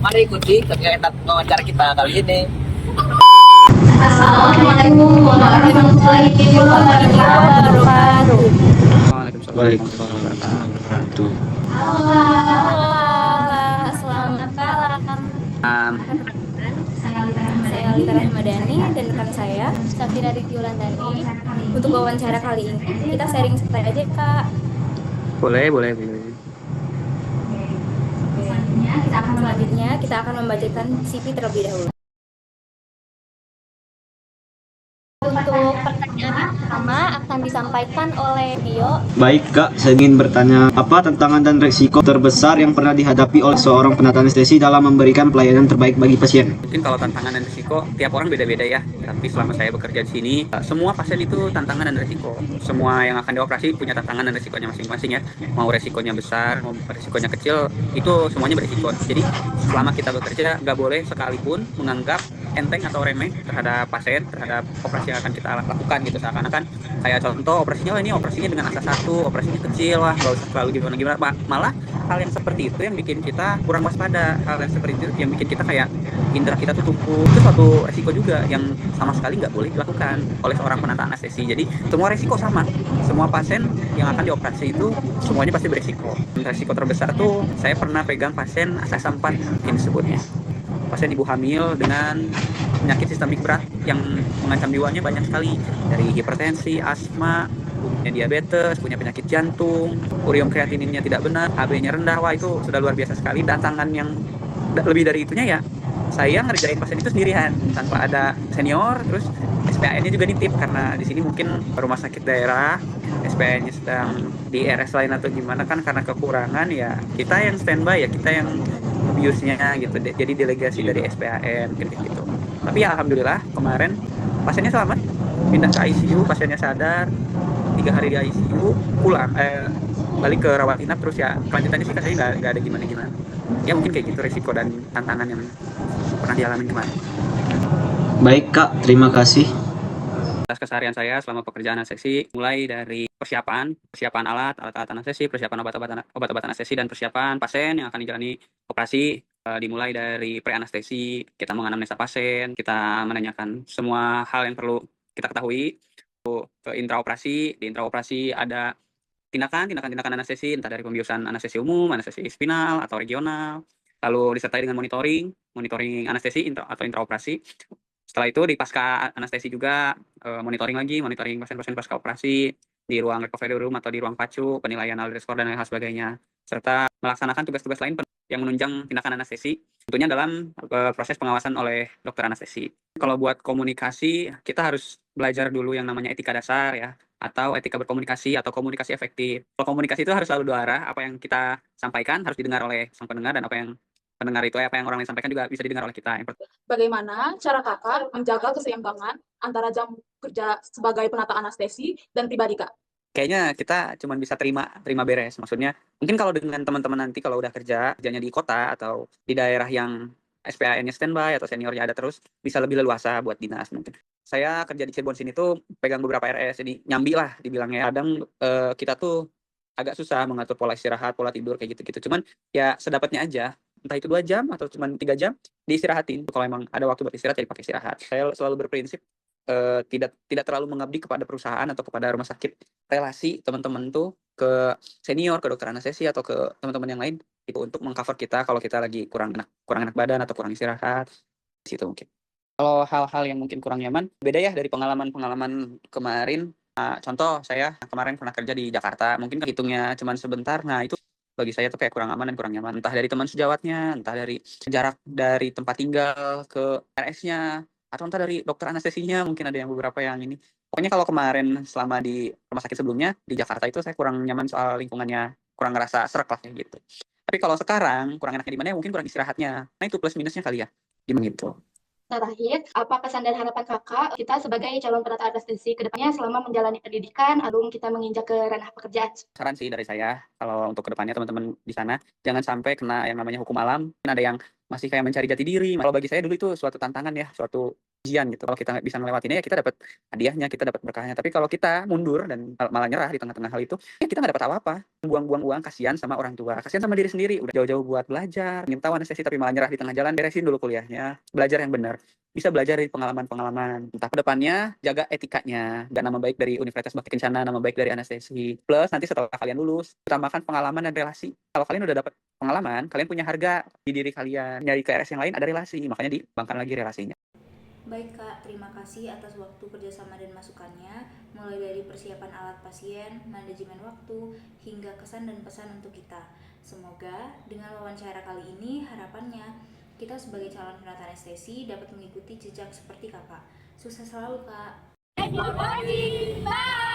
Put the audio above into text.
Mari ikuti kegiatan wawancara kita kali ini. Assalamualaikum warahmatullahi wabarakatuh. Waalaikumsalam warahmatullahi wabarakatuh. Halo, selamat malam. Saya Alita Rahmadani dan rekan saya Safira Dikyulandani. Untuk wawancara kali ini kita sharing santai aja, Kak. Boleh. Selanjutnya kita akan membacakan CV terlebih dahulu. Untuk pertanyaan pertama akan disampaikan oleh Dio. Baik Kak, saya ingin bertanya, apa tantangan dan risiko terbesar yang pernah dihadapi oleh seorang penata anestesi dalam memberikan pelayanan terbaik bagi pasien? Mungkin kalau tantangan dan risiko tiap orang beda-beda ya. Tapi selama saya bekerja di sini, semua pasien itu tantangan dan risiko. Semua yang akan dioperasi punya tantangan dan risikonya masing-masing ya. Mau resikonya besar, mau resikonya kecil, itu semuanya berisiko. Jadi selama kita bekerja, nggak boleh sekalipun menganggap enteng atau remeh terhadap pasien, terhadap operasi yang akan kita lakukan gitu. Seakan-akan kayak contoh operasinya, ini operasinya dengan asa satu, operasinya kecil, wah nggak usah terlalu gimana-gimana. Malah hal yang seperti itu yang bikin kita kurang waspada, hal yang seperti itu yang bikin kita kayak indera kita tuh tumpul. Itu suatu resiko juga yang sama sekali nggak boleh dilakukan oleh seorang penata anestesi. Jadi semua resiko sama, semua pasien yang akan dioperasi itu semuanya pasti beresiko. Resiko terbesar tuh saya pernah pegang pasien asa 4 mungkin disebutnya, pasien ibu hamil dengan penyakit sistemik berat yang mengancam jiwanya banyak sekali, dari hipertensi, asma, punya diabetes, punya penyakit jantung, urium kreatininnya tidak benar, HB-nya rendah. Wah, itu sudah luar biasa sekali. Tantangan yang lebih dari itunya ya, saya ngerjain pasien itu sendirian tanpa ada senior. Terus SPAN-nya juga nitip karena di sini mungkin rumah sakit daerah, SPAN-nya sedang di RS lain atau gimana kan, karena kekurangan ya kita yang standby, ya kita yang abuse-nya gitu. Jadi delegasi dari SPAN gitu. Tapi ya alhamdulillah kemarin pasiennya selamat, pindah ke ICU, pasiennya sadar, 3 hari di ICU, pulang balik ke rawat inap. Terus ya kelanjutannya sih katanya nggak ada gimana-gimana. Ya mungkin kayak gitu resiko dan tantangan yang pernah dialami kemarin. Baik Kak, terima kasih. Atas keseharian saya selama pekerjaan anestesi, mulai dari persiapan alat anestesi, persiapan obat-obatan anestesi, dan persiapan pasien yang akan dijalani operasi. Dimulai dari pre-anestesi, kita menganamnesa pasien, kita menanyakan semua hal yang perlu kita ketahui. Ke intraoperasi, di intraoperasi ada tindakan anestesi, entah dari pembiusan anestesi umum, anestesi spinal atau regional, lalu disertai dengan monitoring anestesi atau intraoperasi. Setelah itu di pasca anestesi juga monitoring pasien-pasien pasca operasi di ruang recovery room atau di ruang pacu, penilaian ALDRE score dan lain sebagainya, serta melaksanakan tugas-tugas lain yang menunjang tindakan anestesi, tentunya dalam proses pengawasan oleh dokter anestesi. Kalau buat komunikasi, kita harus belajar dulu yang namanya etika dasar ya, atau etika berkomunikasi atau komunikasi efektif. Kalau komunikasi itu harus selalu dua arah, apa yang kita sampaikan harus didengar oleh sang pendengar, dan apa yang orang lain sampaikan juga bisa didengar oleh kita. Bagaimana cara kakak menjaga keseimbangan antara jam kerja sebagai penata anestesi dan pribadi kak? Kayaknya kita cuma bisa terima beres. Maksudnya mungkin kalau dengan teman-teman nanti kalau udah kerjanya di kota atau di daerah yang SPAN-nya standby atau seniornya ada terus, bisa lebih leluasa buat dinas mungkin. Saya kerja di Cirebon sini tuh pegang beberapa RS, jadi nyambi lah dibilangnya. Kadang kita tuh agak susah mengatur pola istirahat, pola tidur kayak gitu-gitu. Cuman ya sedapatnya aja. Entah itu 2 jam atau cuma 3 jam, diistirahatin. Kalau emang ada waktu buat istirahat, jadi pakai istirahat. Saya selalu berprinsip tidak terlalu mengabdi kepada perusahaan atau kepada rumah sakit. Relasi teman-teman tuh ke senior, ke dokter anestesi atau ke teman-teman yang lain itu untuk mengcover kita kalau kita lagi kurang enak badan atau kurang istirahat. Di situ mungkin. Kalau hal-hal yang mungkin kurang nyaman, beda ya dari pengalaman kemarin. Contoh saya kemarin pernah kerja di Jakarta, mungkin hitungnya cuma sebentar. Nah, itu bagi saya tuh kayak kurang aman dan kurang nyaman. Entah dari teman sejawatnya, entah dari jarak dari tempat tinggal ke RS-nya, atau entah dari dokter anestesinya, mungkin ada yang beberapa yang ini. Pokoknya kalau kemarin selama di rumah sakit sebelumnya, di Jakarta itu saya kurang nyaman soal lingkungannya, kurang ngerasa sreg lah kayak gitu. Tapi kalau sekarang, kurang enaknya di mana ya, mungkin kurang istirahatnya. Nah itu plus minusnya kali ya, gimana gitu. Terakhir, apa pesan dan harapan kakak kita sebagai calon penata anestesi ke depannya selama menjalani pendidikan sebelum kita menginjak ke ranah pekerjaan? Saran sih dari saya, kalau untuk kedepannya teman-teman di sana, jangan sampai kena yang namanya hukum alam. Ada yang masih kayak mencari jati diri. Kalau bagi saya dulu itu suatu tantangan ya, suatu ujian gitu. Kalau kita nggak bisa ngelewatinnya ya kita dapat hadiahnya, kita dapat berkahnya. Tapi kalau kita mundur dan malah nyerah di tengah-tengah hal itu, ya kita nggak dapat apa-apa. Buang-buang uang, kasihan sama orang tua, kasihan sama diri sendiri. Udah jauh-jauh buat belajar, ingin tahu anestesi tapi malah nyerah di tengah jalan. Beresin dulu kuliahnya, belajar yang benar. Bisa belajar dari pengalaman-pengalaman. Entah kedepannya jaga etikanya, dan nama baik dari Universitas Bakti Kencana, nama baik dari anestesi. Plus nanti setelah kalian lulus, utamakan pengalaman dan relasi. Kalau kalian udah dapat pengalaman, kalian punya harga di diri kalian. Nyari KRS yang lain ada relasi, makanya dikembangkan lagi relasinya. Baik Kak, terima kasih atas waktu kerjasama dan masukannya, mulai dari persiapan alat pasien, manajemen waktu, hingga kesan dan pesan untuk kita. Semoga dengan wawancara kali ini harapannya kita sebagai calon penata anestesi dapat mengikuti jejak seperti Kakak. Sukses selalu Kak. Bye.